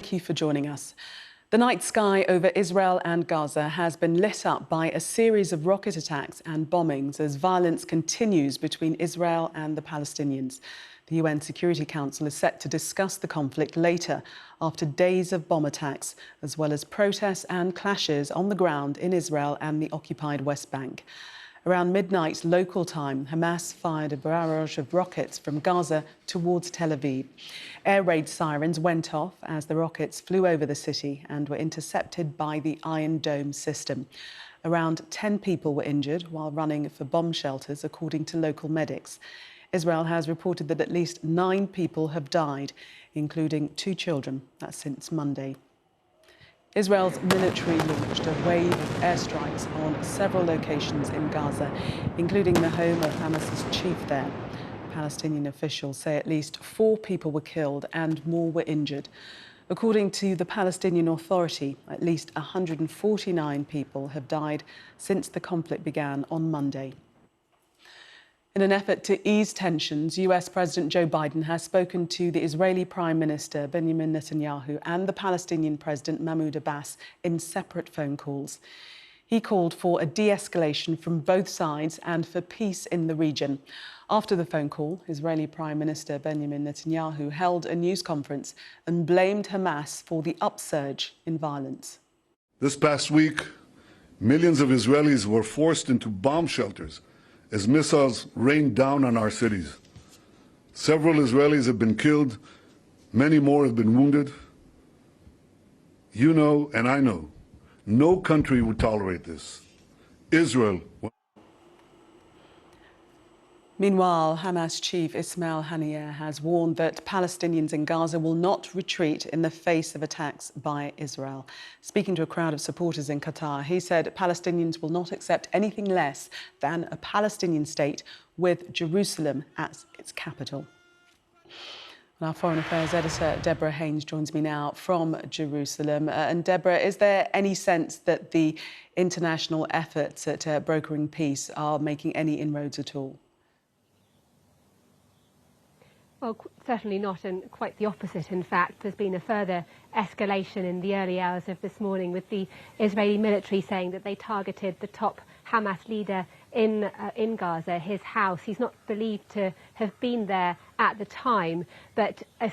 thank you for joining us. The night sky over Israel and Gaza has been lit up by a series of rocket attacks and bombings as violence continues between Israel and the Palestinians. The UN Security Council is set to discuss the conflict later, after days of bomb attacks, as well as protests and clashes on the ground in Israel and the occupied West Bank. Around midnight local time, Hamas fired a barrage of rockets from Gaza towards Tel Aviv. Air raid sirens went off as the rockets flew over the city and were intercepted by the Iron Dome system. Around 10 people were injured while running for bomb shelters, according to local medics. Israel has reported that at least 9 people have died, including 2 children. That's since Monday. Israel's military launched a wave of airstrikes on several locations in Gaza, including the home of Hamas's chief there. Palestinian officials say at least 4 people were killed and more were injured. According to the Palestinian Authority, at least 149 people have died since the conflict began on Monday. In an effort to ease tensions, US President Joe Biden has spoken to the Israeli Prime Minister Benjamin Netanyahu and the Palestinian President Mahmoud Abbas in separate phone calls. He called for a de-escalation from both sides and for peace in the region. After the phone call, Israeli Prime Minister Benjamin Netanyahu held a news conference and blamed Hamas for the upsurge in violence. This past week, millions of Israelis were forced into bomb shelters as missiles rained down on our cities. Several Israelis have been killed, many more have been wounded. You know, and I know, no country would tolerate this. Israel. Meanwhile, Hamas chief Ismail Haniyeh has warned that Palestinians in Gaza will not retreat in the face of attacks by Israel. Speaking to a crowd of supporters in Qatar, he said Palestinians will not accept anything less than a Palestinian state with Jerusalem as its capital. Our Foreign Affairs editor, Deborah Haynes, joins me now from Jerusalem. And Deborah, is there any sense that the international efforts at brokering peace are making any inroads at all? Well, certainly not, and quite the opposite, in fact. There's been a further escalation in the early hours of this morning, with the Israeli military saying that they targeted the top Hamas leader in Gaza, his house. He's not believed to have been there at the time, but a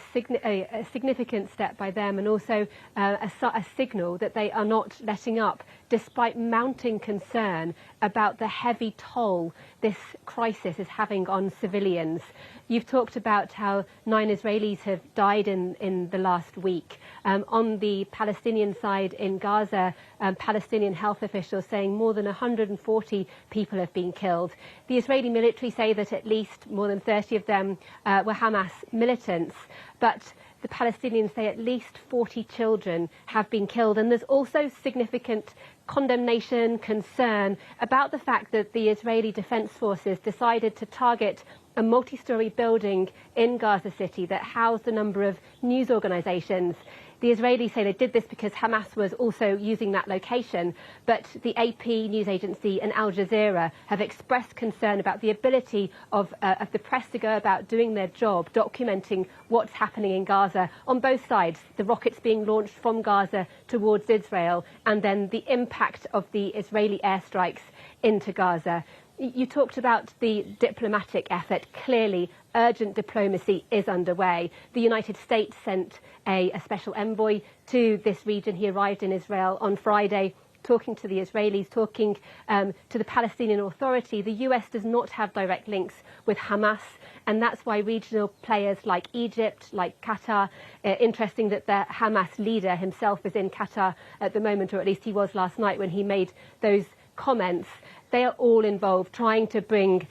significant step by them, and also a signal that they are not letting up, despite mounting concern about the heavy toll this crisis is having on civilians. You've talked about how 9 Israelis have died in the last week. On the Palestinian side in Gaza, Palestinian health officials saying more than 140 people have been killed. The Israeli military say that at least more than 30 of them were Hamas militants, but the Palestinians say at least 40 children have been killed. And there's also significant condemnation, concern about the fact that the Israeli Defense Forces decided to target a multi-story building in Gaza City that housed a number of news organisations. The Israelis say they did this because Hamas was also using that location, but the AP news agency and Al Jazeera have expressed concern about the ability of the press to go about doing their job, documenting what's happening in Gaza on both sides, the rockets being launched from Gaza towards Israel, and then the impact of the Israeli airstrikes into Gaza. You talked about the diplomatic effort. Clearly, urgent diplomacy is underway. The United States sent a special envoy to this region. He arrived in Israel on Friday, talking to the Israelis, talking to the Palestinian Authority. The US does not have direct links with Hamas, and that's why regional players like Egypt, like Qatar, interesting that the Hamas leader himself is in Qatar at the moment, or at least he was last night when he made those comments. They are all involved, trying to bring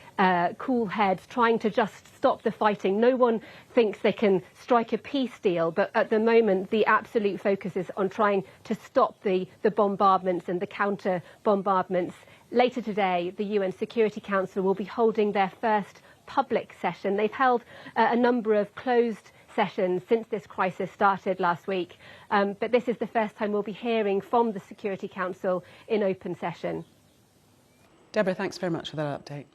cool heads, trying to just stop the fighting. No one thinks they can strike a peace deal, but at the moment, the absolute focus is on trying to stop the bombardments and the counter-bombardments. Later today, the UN Security Council will be holding their first public session. They've held a number of closed sessions since this crisis started last week, but this is the first time we'll be hearing from the Security Council in open session. Deborah, thanks very much for that update.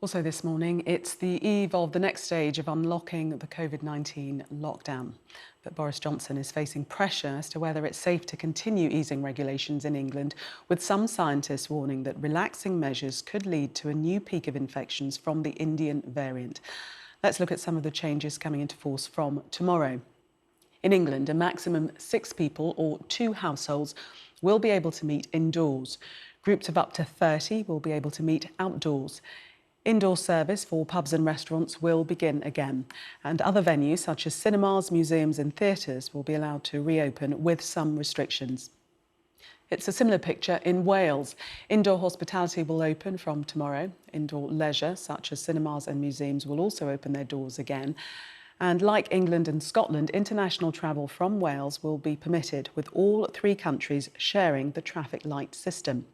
Also this morning, it's the eve of the next stage of unlocking the COVID-19 lockdown. But Boris Johnson is facing pressure as to whether it's safe to continue easing regulations in England, with some scientists warning that relaxing measures could lead to a new peak of infections from the Indian variant. Let's look at some of the changes coming into force from tomorrow. In England, a maximum 6 people or 2 households will be able to meet indoors. Groups of up to 30 will be able to meet outdoors. Indoor service for pubs and restaurants will begin again, and other venues such as cinemas, museums and theatres will be allowed to reopen with some restrictions. It's a similar picture in Wales. Indoor hospitality will open from tomorrow. Indoor leisure, such as cinemas and museums, will also open their doors again. And like England and Scotland, international travel from Wales will be permitted, with all 3 countries sharing the traffic light system.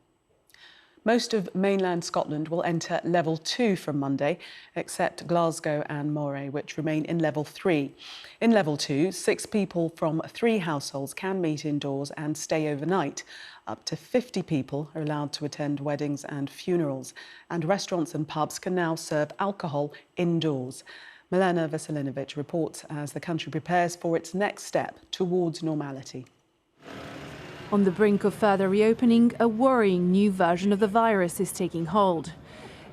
Most of mainland Scotland will enter level 2 from Monday, except Glasgow and Moray, which remain in level 3. In level 2, 6 people from 3 households can meet indoors and stay overnight. Up to 50 people are allowed to attend weddings and funerals, and restaurants and pubs can now serve alcohol indoors. Milena Veselinovic reports as the country prepares for its next step towards normality. On the brink of further reopening, a worrying new version of the virus is taking hold.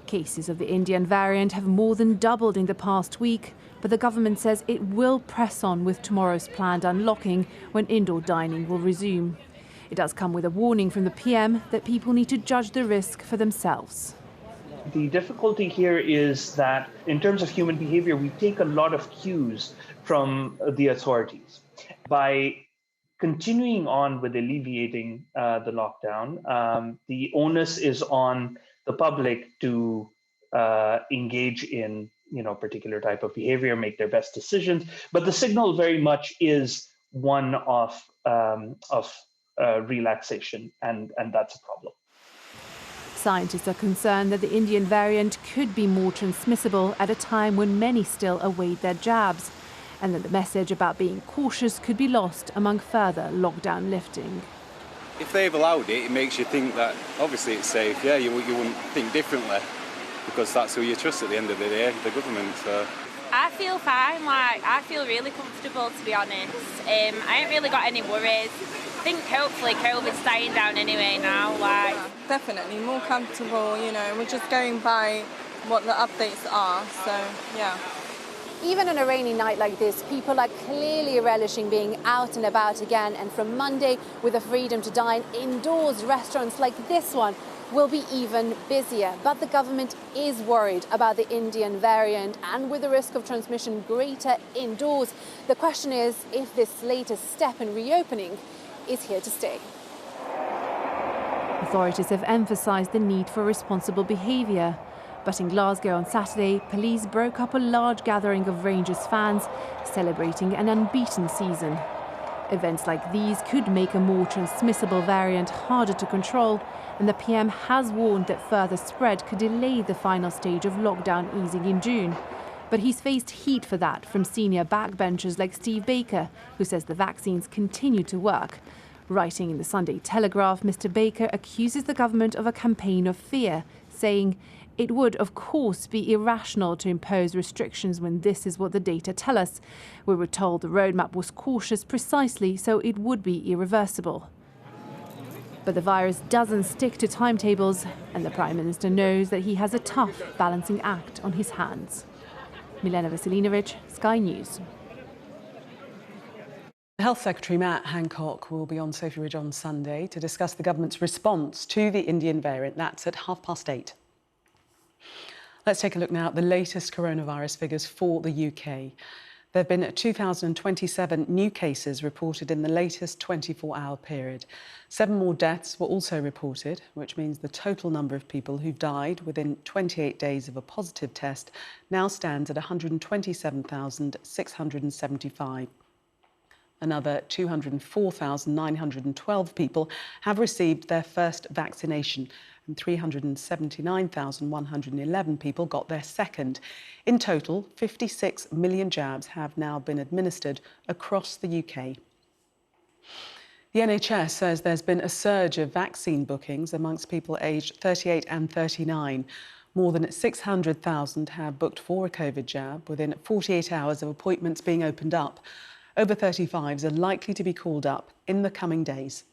Cases of the Indian variant have more than doubled in the past week, but the government says it will press on with tomorrow's planned unlocking when indoor dining will resume. It does come with a warning from the PM that people need to judge the risk for themselves. The difficulty here is that in terms of human behavior, we take a lot of cues from the authorities. By continuing on with alleviating the lockdown, the onus is on the public to engage in, particular type of behavior, make their best decisions. But the signal very much is one of relaxation, and that's a problem. Scientists are concerned that the Indian variant could be more transmissible at a time when many still await their jabs, and that the message about being cautious could be lost among further lockdown lifting. If they've allowed it, it makes you think that obviously it's safe. Yeah, you wouldn't think differently, because that's who you trust at the end of the day, the government. So. I feel fine, I feel really comfortable, to be honest. I ain't really got any worries. I think hopefully COVID's dying down anyway now. Definitely more comfortable, we're just going by what the updates are, so yeah. Even on a rainy night like this, people are clearly relishing being out and about again, and from Monday, with the freedom to dine indoors, restaurants like this one will be even busier. But the government is worried about the Indian variant, and with the risk of transmission greater indoors, the question is if this latest step in reopening is here to stay. Authorities have emphasised the need for responsible behaviour. But in Glasgow on Saturday, police broke up a large gathering of Rangers fans celebrating an unbeaten season. Events like these could make a more transmissible variant harder to control, and the PM has warned that further spread could delay the final stage of lockdown easing in June. But he's faced heat for that from senior backbenchers like Steve Baker, who says the vaccines continue to work. Writing in the Sunday Telegraph, Mr. Baker accuses the government of a campaign of fear, saying, "It would, of course, be irrational to impose restrictions when this is what the data tell us. We were told the roadmap was cautious precisely so it would be irreversible." But the virus doesn't stick to timetables, and the Prime Minister knows that he has a tough balancing act on his hands. Milena Veselinovic, Sky News. Health Secretary Matt Hancock will be on Sophie Ridge on Sunday to discuss the government's response to the Indian variant. That's at 8:30. Let's take a look now at the latest coronavirus figures for the UK. There have been 2,027 new cases reported in the latest 24-hour period. 7 more deaths were also reported, which means the total number of people who've died within 28 days of a positive test now stands at 127,675. Another 204,912 people have received their first vaccination, and 379,111 people got their second. In total, 56 million jabs have now been administered across the UK. The NHS says there's been a surge of vaccine bookings amongst people aged 38 and 39. More than 600,000 have booked for a COVID jab within 48 hours of appointments being opened up. Over 35s are likely to be called up in the coming days.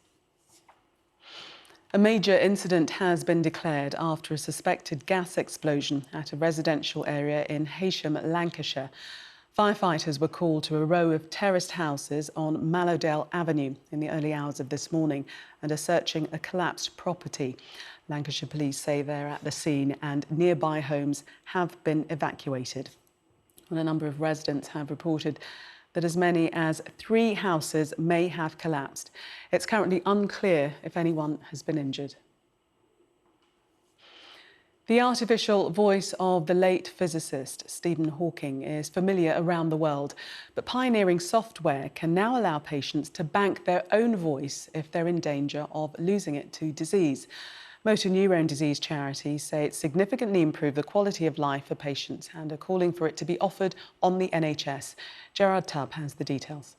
A major incident has been declared after a suspected gas explosion at a residential area in Heysham, Lancashire. Firefighters were called to a row of terraced houses on Mallowdale Avenue in the early hours of this morning and are searching a collapsed property. Lancashire police say they're at the scene and nearby homes have been evacuated. And a number of residents have reported that as many as 3 houses may have collapsed. It's currently unclear if anyone has been injured. The artificial voice of the late physicist Stephen Hawking is familiar around the world, but pioneering software can now allow patients to bank their own voice if they're in danger of losing it to disease. Motor neurone disease charities say it's significantly improved the quality of life for patients and are calling for it to be offered on the NHS. Gerard Tubb has the details.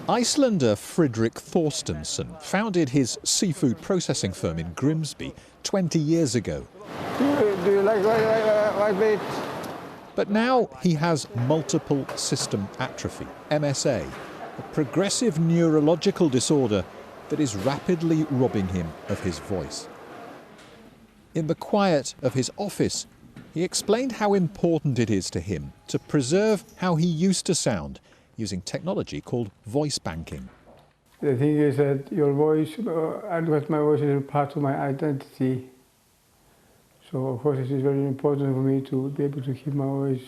Icelander Fredrik Thorstensson founded his seafood processing firm in Grimsby 20 years ago. Do you like meat? But now he has multiple system atrophy, MSA, a progressive neurological disorder that is rapidly robbing him of his voice. In the quiet of his office, he explained how important it is to him to preserve how he used to sound using technology called voice banking. The thing is that your voice, and what my voice is part of my identity. So of course it is very important for me to be able to keep my voice.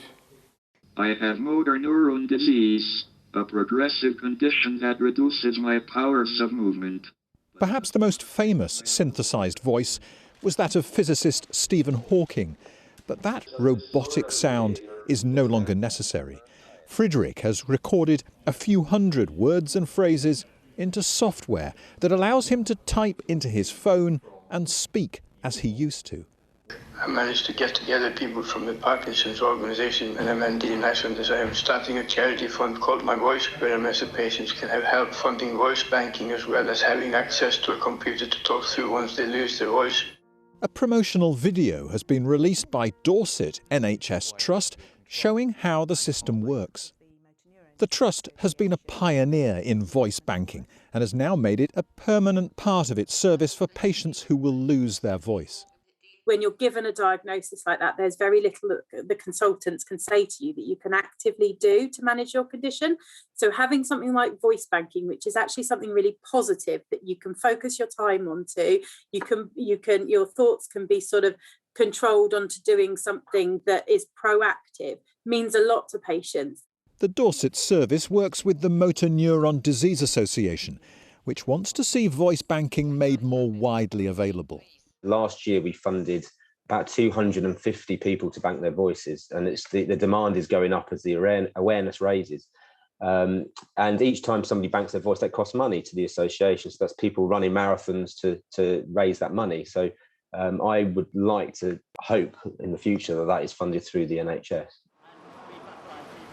I have motor neuron disease, a progressive condition that reduces my powers of movement. Perhaps the most famous synthesized voice was that of physicist Stephen Hawking, but that robotic sound is no longer necessary. Fredrik has recorded a few hundred words and phrases into software that allows him to type into his phone and speak as he used to. I managed to get together people from the Parkinson's organisation, and I'm really nice on this. I am starting a charity fund called My Voice, where MS patients can have help funding voice banking as well as having access to a computer to talk through once they lose their voice. A promotional video has been released by Dorset NHS Trust showing how the system works. The Trust has been a pioneer in voice banking and has now made it a permanent part of its service for patients who will lose their voice. When you're given a diagnosis like that, there's very little that the consultants can say to you that you can actively do to manage your condition. So having something like voice banking, which is actually something really positive that you can focus your time onto, your thoughts can be sort of controlled onto doing something that is proactive, means a lot to patients. The Dorset service works with the Motor Neuron Disease Association, which wants to see voice banking made more widely available. Last year, we funded about 250 people to bank their voices, and the demand is going up as the awareness raises. And each time somebody banks their voice, that costs money to the association. So that's people running marathons to raise that money. So I would like to hope in the future that is funded through the NHS.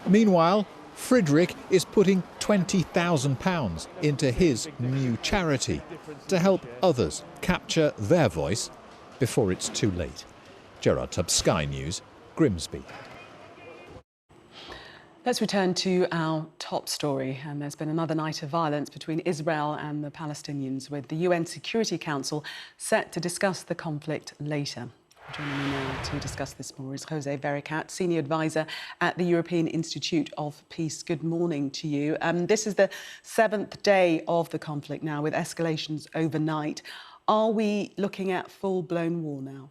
Meanwhile, Fredrik is putting £20,000 into his new charity to help others capture their voice before it's too late. Gerard Tubb, Sky News, Grimsby. Let's return to our top story. And there's been another night of violence between Israel and the Palestinians, with the UN Security Council set to discuss the conflict later. Joining me now to discuss this more is Jose Vericat, Senior Advisor at the European Institute of Peace. Good morning to you. This is the 7th day of the conflict now, with escalations overnight. Are we looking at full-blown war now?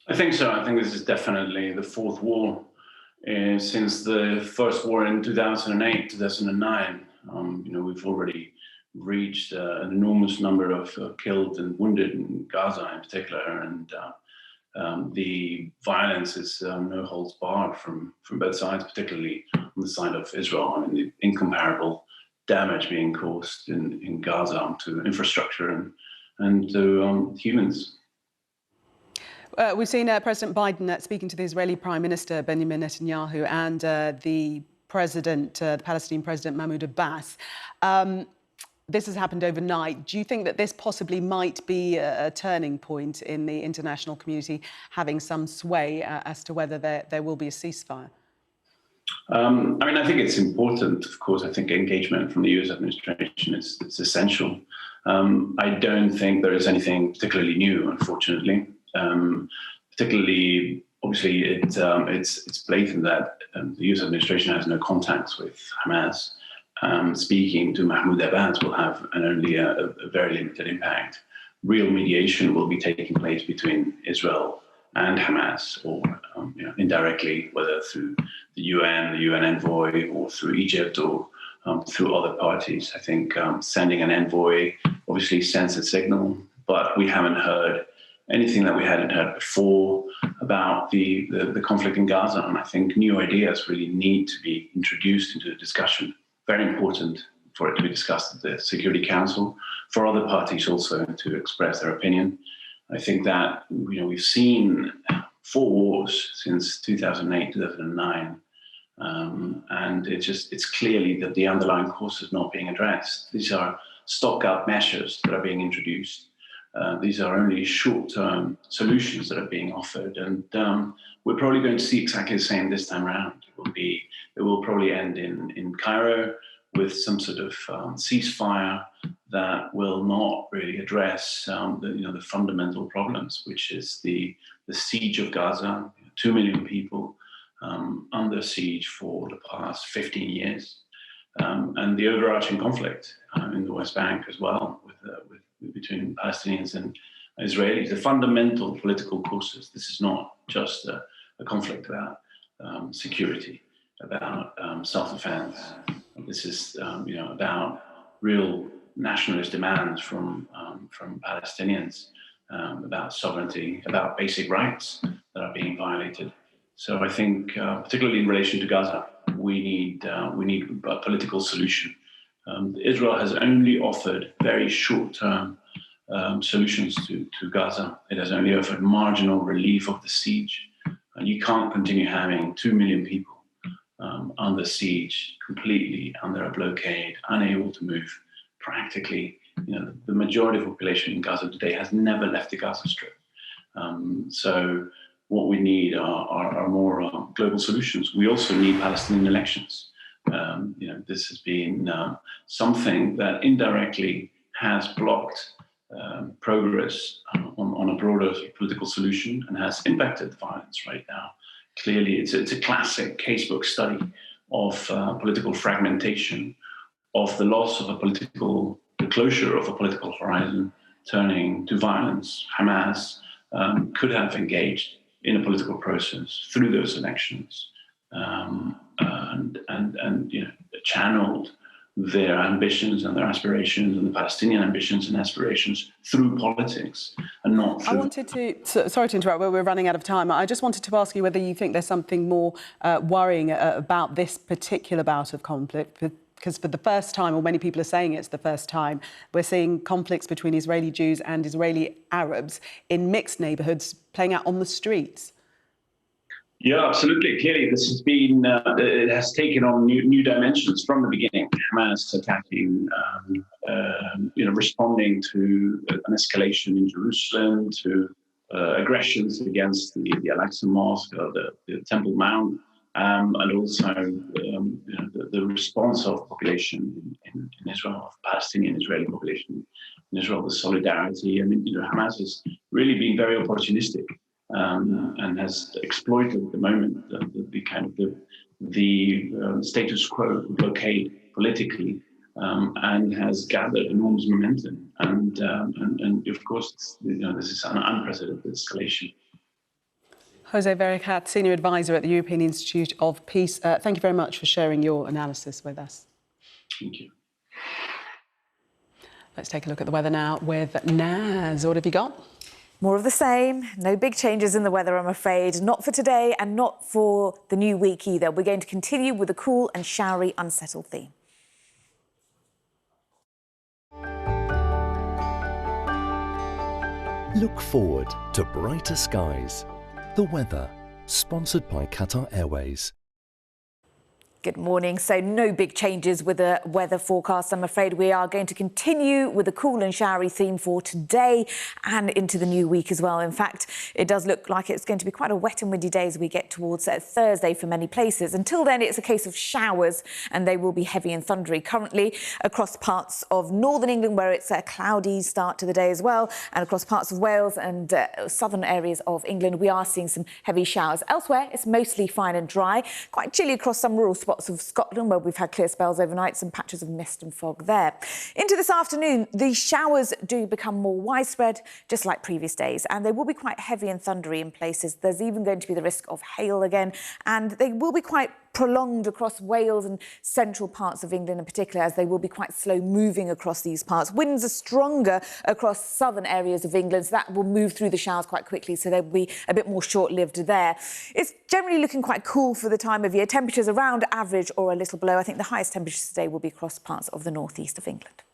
I think so. I think this is definitely the 4th war since the first war in 2008, 2009. We've already reached an enormous number of killed and wounded in Gaza in particular, and the violence is no holds barred from both sides, particularly on the side of Israel. I mean, the incomparable damage being caused in Gaza to infrastructure and to humans. We've seen President Biden speaking to the Israeli Prime Minister Benjamin Netanyahu and the Palestinian President Mahmoud Abbas. this has happened overnight. Do you think that this possibly might be a turning point in the international community having some sway as to whether there will be a ceasefire? I mean, I think it's important, of course. I think engagement from the US administration is essential. I don't think there is anything particularly new, unfortunately. Particularly, obviously, it's blatant that the US administration has no contacts with Hamas. Speaking to Mahmoud Abbas will have only a very limited impact. Real mediation will be taking place between Israel and Hamas, or indirectly, whether through the UN envoy, or through Egypt, or through other parties. I think sending an envoy obviously sends a signal, but we haven't heard anything that we hadn't heard before about the conflict in Gaza. And I think new ideas really need to be introduced into the discussion. Very important for it to be discussed at the Security Council, for other parties also to express their opinion. I think that we've seen 4 wars since 2008, 2009, and it's clearly that the underlying cause is not being addressed. These are stopgap measures that are being introduced. These are only short-term solutions that are being offered, and we're probably going to see exactly the same this time around. It will probably end in Cairo with some sort of ceasefire that will not really address the fundamental problems, which is the siege of Gaza, 2 million people under siege for the past 15 years, and the overarching conflict in the West Bank as well, between Palestinians and Israelis, the fundamental political causes. This is not just a conflict about security, about self-defense. This is about real nationalist demands from Palestinians, about sovereignty, about basic rights that are being violated. So I think, particularly in relation to Gaza, we need a political solution. Israel has only offered very short-term solutions to Gaza. It has only offered marginal relief of the siege. And you can't continue having 2 million people under siege, completely under a blockade, unable to move. Practically, the majority of the population in Gaza today has never left the Gaza Strip. So what we need are more global solutions. We also need Palestinian elections. This has been something that indirectly has blocked progress on a broader political solution and has impacted violence right now. Clearly, it's a classic casebook study of political fragmentation, of the loss of the closure of a political horizon turning to violence. Hamas could have engaged in a political process through those elections and channeled their ambitions and their aspirations and the Palestinian ambitions and aspirations through politics and not through... I wanted to, sorry to interrupt, we're running out of time. I just wanted to ask you whether you think there's something more worrying about this particular bout of conflict, because for the first time, or many people are saying it's the first time, we're seeing conflicts between Israeli Jews and Israeli Arabs in mixed neighbourhoods playing out on the streets. Yeah, absolutely. Clearly, this has been, it has taken on new dimensions from the beginning. Hamas attacking, responding to an escalation in Jerusalem, to aggressions against the Al-Aqsa Mosque, or the Temple Mount, and also the response of population in Israel, of Palestinian Israeli population in Israel, the solidarity. I mean, Hamas has really been very opportunistic. And has exploited the moment, the status quo blockade politically, and has gathered enormous momentum. And of course, this is an unprecedented escalation. Jose Vericat, Senior Advisor at the European Institute of Peace. Thank you very much for sharing your analysis with us. Thank you. Let's take a look at the weather now with Naz. What have you got? More of the same. No big changes in the weather, I'm afraid. Not for today and not for the new week either. We're going to continue with a cool and showery, unsettled theme. Look forward to brighter skies. The weather, sponsored by Qatar Airways. Good morning. So no big changes with the weather forecast. I'm afraid we are going to continue with a cool and showery theme for today and into the new week as well. In fact, it does look like it's going to be quite a wet and windy day as we get towards Thursday for many places. Until then, it's a case of showers, and they will be heavy and thundery currently across parts of northern England, where it's a cloudy start to the day as well, and across parts of Wales and southern areas of England, we are seeing some heavy showers. Elsewhere, it's mostly fine and dry, quite chilly across some rural spots of Scotland, where we've had clear spells overnight, some patches of mist and fog there. Into this afternoon, the showers do become more widespread, just like previous days, and they will be quite heavy and thundery in places. There's even going to be the risk of hail again, and they will be quite prolonged across Wales and central parts of England in particular, as they will be quite slow moving across these parts. Winds are stronger across southern areas of England, so that will move through the showers quite quickly, so they'll be a bit more short-lived there. It's generally looking quite cool for the time of year. Temperatures around average or a little below. I think the highest temperatures today will be across parts of the northeast of England.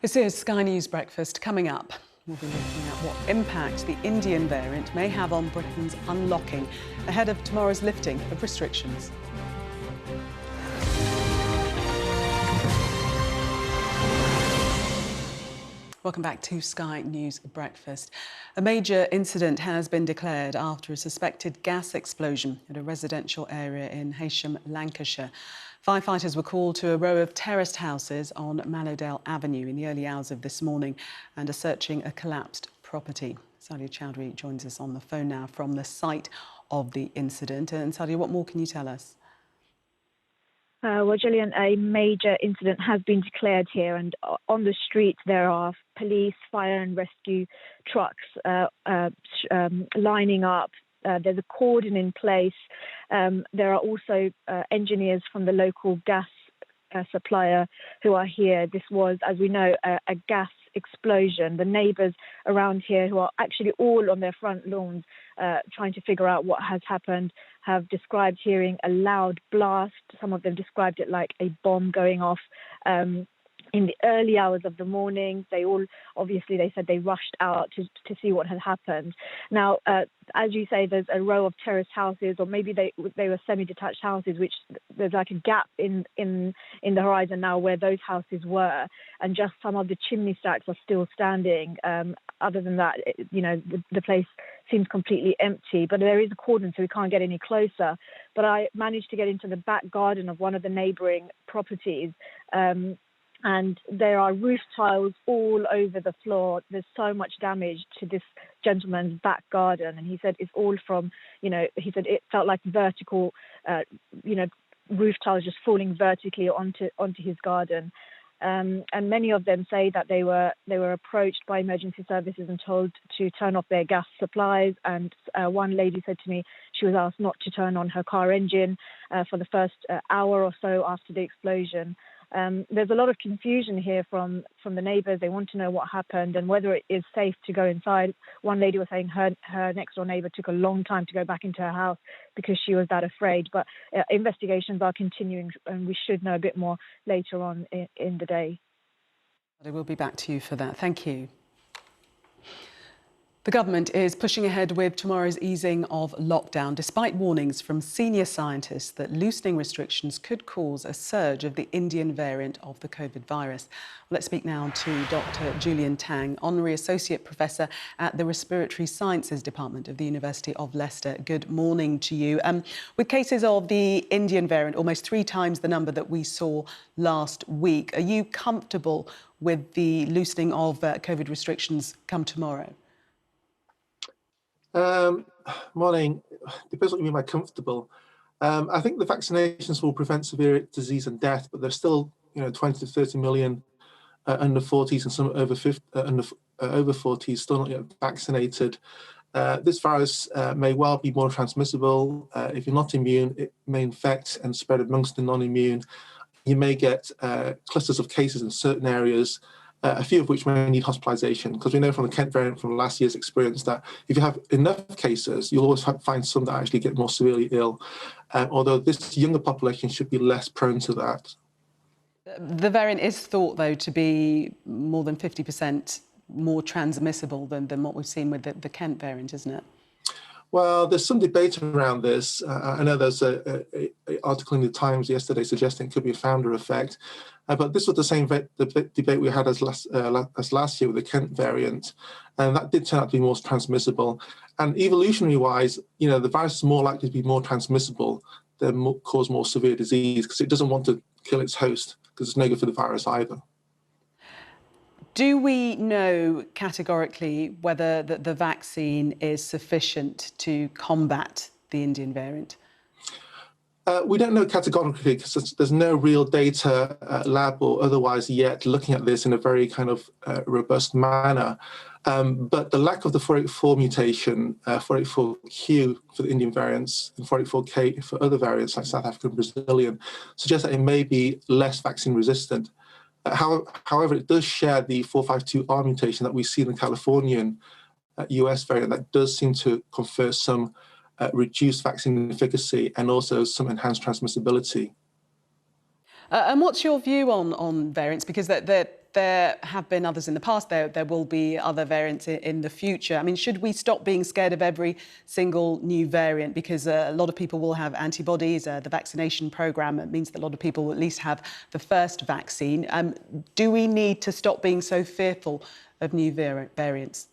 This is Sky News Breakfast. Coming up, we'll be looking at what impact the Indian variant may have on Britain's unlocking ahead of tomorrow's lifting of restrictions. Welcome back to Sky News Breakfast. A major incident has been declared after a suspected gas explosion at a residential area in Heysham, Lancashire. Firefighters were called to a row of terraced houses on Mallowdale Avenue in the early hours of this morning and are searching a collapsed property. Sadia Chowdhury joins us on the phone now from the site of the incident. And Sadia, what more can you tell us? Well, Gillian, a major incident has been declared here, and on the street there are police, fire and rescue trucks lining up. There's a cordon in place. There are also engineers from the local gas supplier who are here. This was, as we know, a gas explosion. The neighbours around here, who are actually all on their front lawns trying to figure out what has happened, have described hearing a loud blast. Some of them described it like a bomb going off. In the early hours of the morning, they said they rushed out to see what had happened. Now, as you say, there's a row of terraced houses, or maybe they were semi-detached houses, which there's like a gap in the horizon now where those houses were, and just some of the chimney stacks are still standing. Other than that, the place seems completely empty, but there is a cordon, so we can't get any closer. But I managed to get into the back garden of one of the neighbouring properties, and there are roof tiles all over the floor. There's so much damage to this gentleman's back garden, and he said it's all from, he said it felt like vertical, roof tiles just falling vertically onto his garden. And many of them say that they were approached by emergency services and told to turn off their gas supplies. And one lady said to me she was asked not to turn on her car engine for the first hour or so after the explosion. There's a lot of confusion here from the neighbours. They want to know what happened and whether it is safe to go inside. One lady was saying her next door neighbour took a long time to go back into her house because she was that afraid. But investigations are continuing, and we should know a bit more later on in the day. I will be back to you for that. Thank you. The government is pushing ahead with tomorrow's easing of lockdown, despite warnings from senior scientists that loosening restrictions could cause a surge of the Indian variant of the COVID virus. Let's speak now to Dr. Julian Tang, Honorary Associate Professor at the Respiratory Sciences Department of the University of Leicester. Good morning to you. With cases of the Indian variant almost 3 times the number that we saw last week, are you comfortable with the loosening of COVID restrictions come tomorrow? Morning. Depends what you mean by comfortable. I think the vaccinations will prevent severe disease and death, but there's still, 20 to 30 million under 40s and some over 40s still not yet vaccinated. This virus may well be more transmissible. If you're not immune, it may infect and spread amongst the non-immune. You may get clusters of cases in certain areas, a few of which may need hospitalisation, because we know from the Kent variant from last year's experience that if you have enough cases, you'll always find some that actually get more severely ill, although this younger population should be less prone to that. The variant is thought, though, to be more than 50% more transmissible than what we've seen with the Kent variant, isn't it? Well, there's some debate around this. I know there's an article in the Times yesterday suggesting it could be a founder effect, but this was the same debate we had as last year with the Kent variant, and that did turn out to be more transmissible. And evolutionary-wise, the virus is more likely to be more transmissible than cause more severe disease because it doesn't want to kill its host because it's no good for the virus either. Do we know categorically whether the vaccine is sufficient to combat the Indian variant? We don't know categorically because there's no real data, lab or otherwise yet, looking at this in a very kind of robust manner. But the lack of the 484 mutation, 484Q for the Indian variants and 484K for other variants like South African, Brazilian, suggests that it may be less vaccine resistant. However, it does share the 452R mutation that we see in the Californian US variant that does seem to confer some reduced vaccine efficacy and also some enhanced transmissibility. And what's your view on variants? Because there have been others in the past, there will be other variants in the future. I mean, should we stop being scared of every single new variant? Because a lot of people will have antibodies. The vaccination programme means that a lot of people will at least have the first vaccine. Do we need to stop being so fearful of new variants?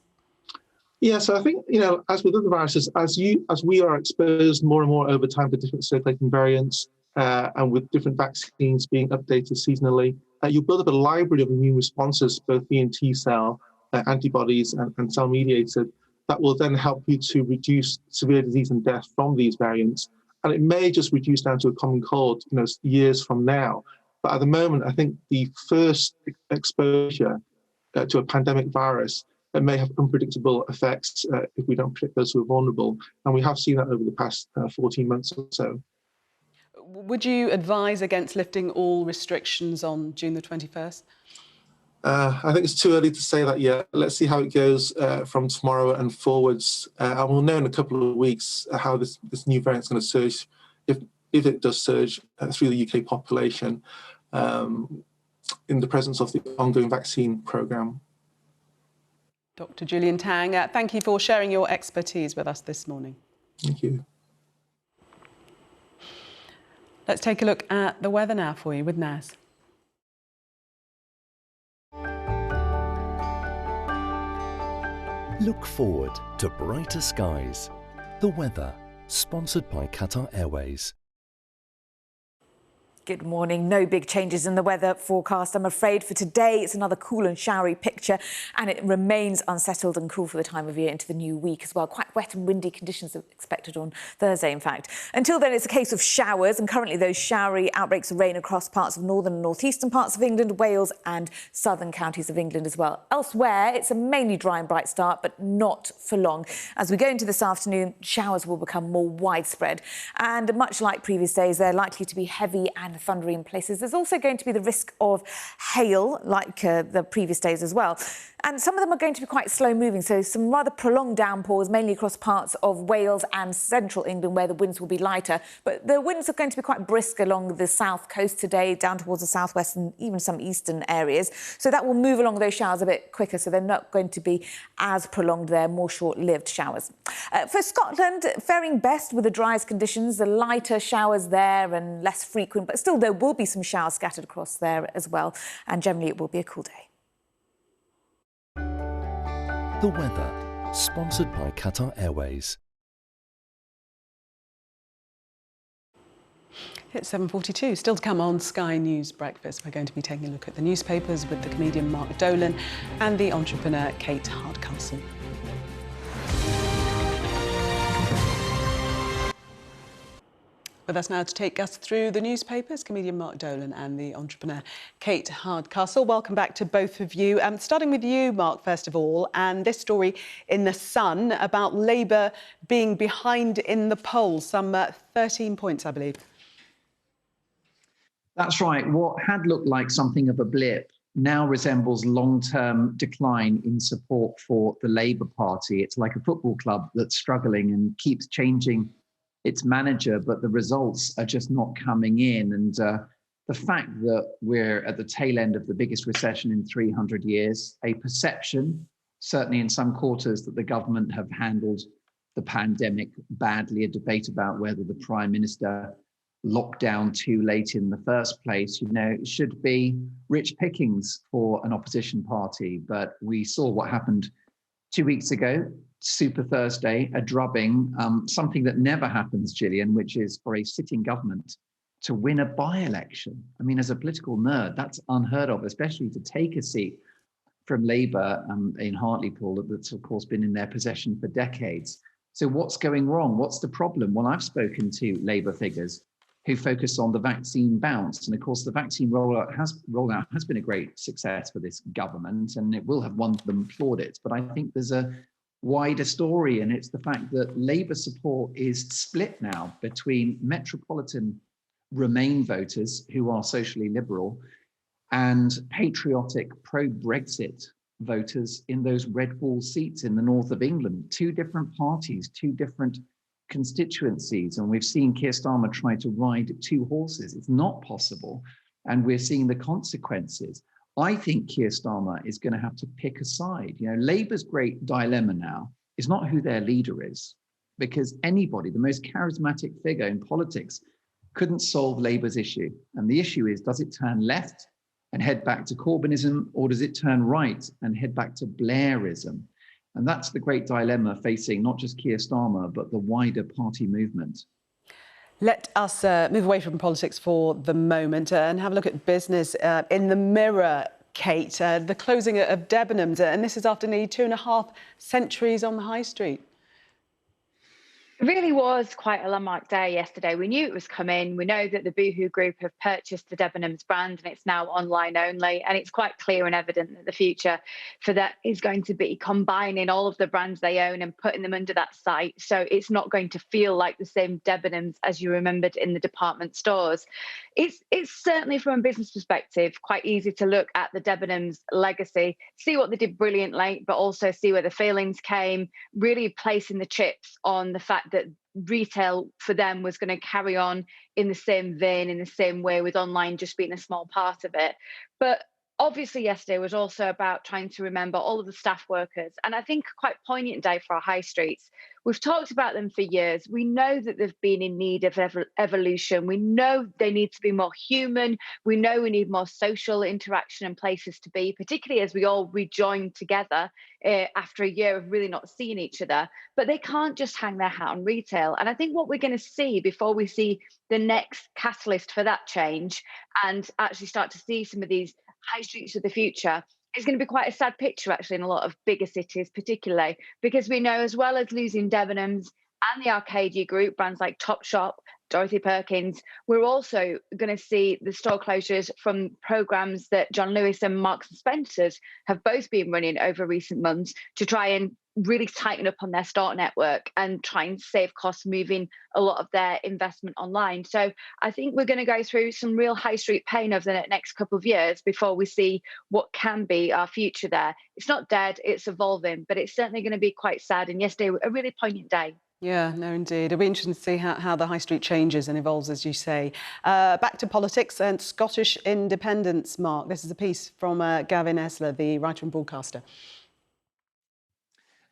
Yeah, so I think, as with other viruses, as we are exposed more and more over time to different circulating variants, and with different vaccines being updated seasonally, you build up a library of immune responses, both B and T cell, antibodies and cell-mediated, that will then help you to reduce severe disease and death from these variants. And it may just reduce down to a common cold, years from now. But at the moment, I think the first exposure to a pandemic virus may have unpredictable effects if we don't protect those who are vulnerable. And we have seen that over the past 14 months or so. Would you advise against lifting all restrictions on June the 21st? I think it's too early to say that yet. Let's see how it goes from tomorrow and forwards. And we'll know in a couple of weeks how this new variant is going to surge, if it does surge through the UK population in the presence of the ongoing vaccine programme. Dr. Julian Tang, thank you for sharing your expertise with us this morning. Thank you. Let's take a look at the weather now for you with Naz. Look forward to brighter skies. The weather, sponsored by Qatar Airways. Good morning. No big changes in the weather forecast, I'm afraid, for today. It's another cool and showery picture, and it remains unsettled and cool for the time of year into the new week as well. Quite wet and windy conditions are expected on Thursday, in fact. Until then, it's a case of showers, and currently those showery outbreaks of rain across parts of northern and northeastern parts of England, Wales and southern counties of England as well. Elsewhere, it's a mainly dry and bright start, but not for long. As we go into this afternoon, showers will become more widespread, and much like previous days, they're likely to be heavy and thundery in places. There's also going to be the risk of hail, like the previous days as well. And some of them are going to be quite slow moving, so some rather prolonged downpours, mainly across parts of Wales and central England, where the winds will be lighter. But the winds are going to be quite brisk along the south coast today, down towards the southwest and even some eastern areas. So that will move along those showers a bit quicker, so they're not going to be as prolonged. They're more short-lived showers. For Scotland, faring best with the driest conditions, the lighter showers there and less frequent, but still there will be some showers scattered across there as well. And generally it will be a cool day. The weather, sponsored by Qatar Airways. It's 7:42. Still to come on Sky News Breakfast. We're going to be taking a look at the newspapers with the comedian Mark Dolan and the entrepreneur Kate Hardcastle. With us now to take us through the newspapers, comedian Mark Dolan and the entrepreneur Kate Hardcastle. Welcome back to both of you. Starting with you, Mark, first of all, and this story in The Sun about Labour being behind in the polls, some 13 points, I believe. That's right. What had looked like something of a blip now resembles long-term decline in support for the Labour Party. It's like a football club that's struggling and keeps changing its manager, but the results are just not coming in. And the fact that we're at the tail end of the biggest recession in 300 years, a perception, certainly in some quarters, that the government have handled the pandemic badly, a debate about whether the Prime Minister locked down too late in the first place. You know, it should be rich pickings for an opposition party. But we saw what happened 2 weeks ago, Super Thursday, a drubbing, something that never happens, Gillian, which is for a sitting government to win a by-election. I mean, as a political nerd, that's unheard of, especially to take a seat from Labour in Hartlepool that's, of course, been in their possession for decades. So what's going wrong? What's the problem? Well, I've spoken to Labour figures who focus on the vaccine bounce. And of course, the vaccine rollout has been a great success for this government, and it will have won them plaudits. But I think there's a wider story, and it's the fact that Labour support is split now between metropolitan Remain voters who are socially liberal and patriotic pro-Brexit voters in those red wall seats in the north of England. Two different parties, two different constituencies, and we've seen Keir Starmer try to ride two horses. It's not possible, and we're seeing the consequences. I think Keir Starmer is going to have to pick a side. You know, Labour's great dilemma now is not who their leader is, because anybody, the most charismatic figure in politics, couldn't solve Labour's issue. And the issue is, does it turn left and head back to Corbynism, or does it turn right and head back to Blairism? And that's the great dilemma facing not just Keir Starmer, but the wider party movement. Let us move away from politics for the moment and have a look at business. In the Mirror, Kate, the closing of Debenhams, and this is after nearly 2.5 centuries on the high street. It really was quite a landmark day yesterday. We knew it was coming. We know that the Boohoo Group have purchased the Debenhams brand and it's now online only. And it's quite clear and evident that the future for that is going to be combining all of the brands they own and putting them under that site. So it's not going to feel like the same Debenhams as you remembered in the department stores. It's certainly, from a business perspective, quite easy to look at the Debenhams legacy, see what they did brilliantly, but also see where the failings came, really placing the chips on the fact that retail for them was going to carry on in the same vein, in the same way, with online just being a small part of it. But obviously yesterday was also about trying to remember all of the staff workers, and I think quite a poignant day for our high streets. We've talked about them for years. We know that they've been in need of evolution. We know they need to be more human. We know we need more social interaction and places to be, particularly as we all rejoin together after a year of really not seeing each other. But they can't just hang their hat on retail. And I think what we're going to see before we see the next catalyst for that change and actually start to see some of these high streets of the future is going to be quite a sad picture, actually, in a lot of bigger cities, particularly because we know, as well as losing Debenhams and the Arcadia Group, brands like Topshop, Dorothy Perkins, we're also going to see the store closures from programmes that John Lewis and Marks and Spencer's have both been running over recent months to try and really tighten up on their store network and try and save costs, moving a lot of their investment online. So I think we're going to go through some real high street pain over the next couple of years before we see what can be our future there. It's not dead, it's evolving, but it's certainly going to be quite sad. And yesterday, a really poignant day. Yeah, no, indeed. It'll be interesting to see how the high street changes and evolves, as you say. Back to politics and Scottish independence, Mark. This is a piece from Gavin Esler, the writer and broadcaster.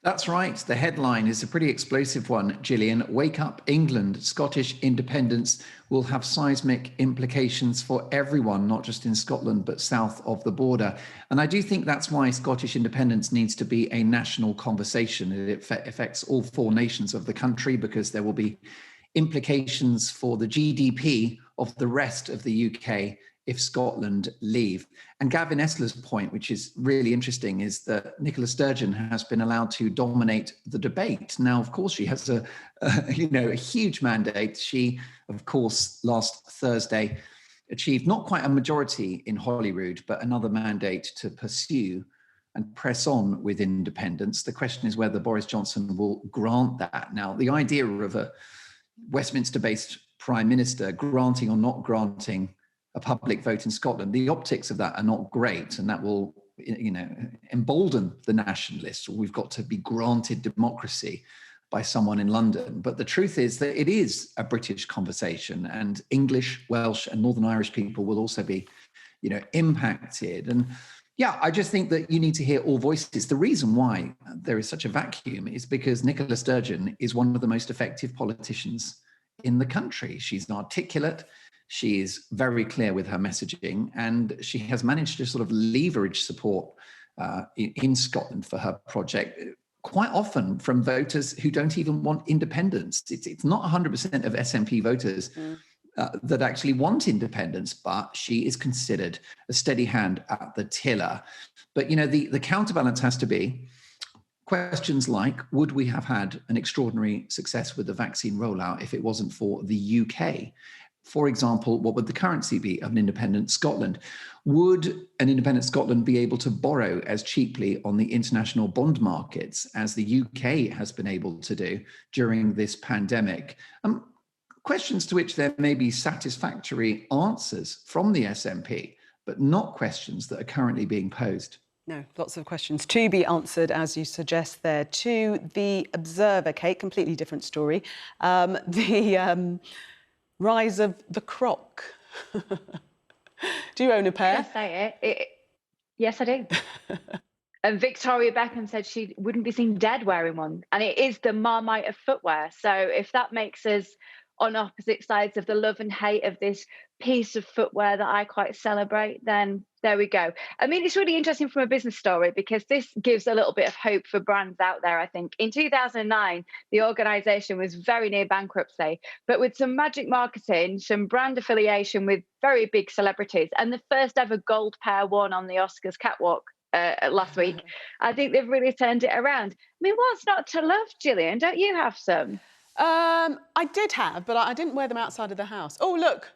That's right. The headline is a pretty explosive one, Gillian. Wake up, England. Scottish independence will have seismic implications for everyone, not just in Scotland, but south of the border. And I do think that's why Scottish independence needs to be a national conversation. It affects all 4 nations of the country, because there will be implications for the GDP of the rest of the UK if Scotland leave. And Gavin Esler's point, which is really interesting, is that Nicola Sturgeon has been allowed to dominate the debate. Now, of course, she has a huge mandate. She, of course, last Thursday achieved not quite a majority in Holyrood, but another mandate to pursue and press on with independence. The question is whether Boris Johnson will grant that. Now, the idea of a Westminster-based Prime Minister granting or not granting a public vote in Scotland, the optics of that are not great, and that will, embolden the nationalists. We've got to be granted democracy by someone in London. But the truth is that it is a British conversation, and English, Welsh, and Northern Irish people will also be, impacted. And, Yeah, I just think that you need to hear all voices. The reason why there is such a vacuum is because Nicola Sturgeon is one of the most effective politicians in the country. She's articulate, she is very clear with her messaging, and she has managed to sort of leverage support in Scotland for her project, quite often from voters who don't even want independence. It's not 100% of SNP voters that actually want independence, but she is considered a steady hand at the tiller. But, you know, the counterbalance has to be questions like, would we have had an extraordinary success with the vaccine rollout if it wasn't for the UK? For example, what would the currency be of an independent Scotland? Would an independent Scotland be able to borrow as cheaply on the international bond markets as the UK has been able to do during this pandemic? Questions to which there may be satisfactory answers from the SNP, but not questions that are currently being posed. No, lots of questions to be answered, as you suggest there. To The Observer, Kate, completely different story. The rise of the croc. Do you own a pair? Yes, say it. Yes, I do. And Victoria Beckham said she wouldn't be seen dead wearing one. And it is the Marmite of footwear. So if that makes us on opposite sides of the love and hate of this piece of footwear that I quite celebrate, then there we go. I mean, it's really interesting from a business story because this gives a little bit of hope for brands out there, I think. In 2009, the organisation was very near bankruptcy, but with some magic marketing, some brand affiliation with very big celebrities, and the first ever gold pair worn on the Oscars catwalk last week, I think they've really turned it around. I mean, what's not to love, Gillian? Don't you have some? I did have, but I didn't wear them outside of the house. Oh, look,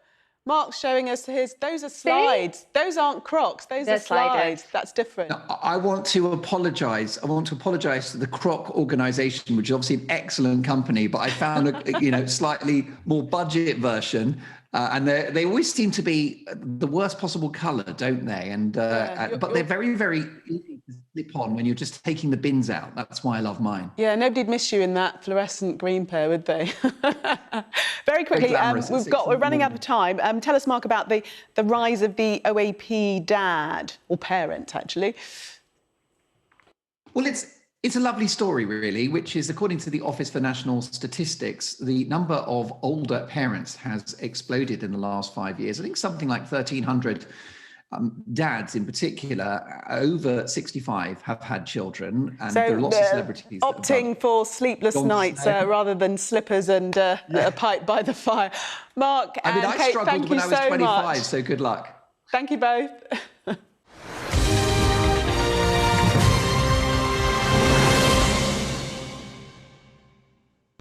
Mark's showing us his. Those are slides. See? Those aren't Crocs. Those are slides. That's different. Now, I want to apologise. I want to apologise to the Croc organisation, which is obviously an excellent company, but I found a slightly more budget version. And they always seem to be the worst possible colour, don't they? And but they're very, very easy to slip on when you're just taking the bins out. That's why I love mine. Yeah, nobody'd miss you in that fluorescent green pair, would they? Very quickly, we're running out of time. Tell us, Mark, about the rise of the OAP dad, or parent, actually. Well, it's a lovely story, really, which is, according to the Office for National Statistics, the number of older parents has exploded in the last 5 years. I think something like 1,300 dads in particular, over 65, have had children. And there are lots of celebrities opting for sleepless nights rather than slippers and a pipe by the fire. Mark and Kate, thank you so much. I struggled when I was 25, so good luck. Thank you both.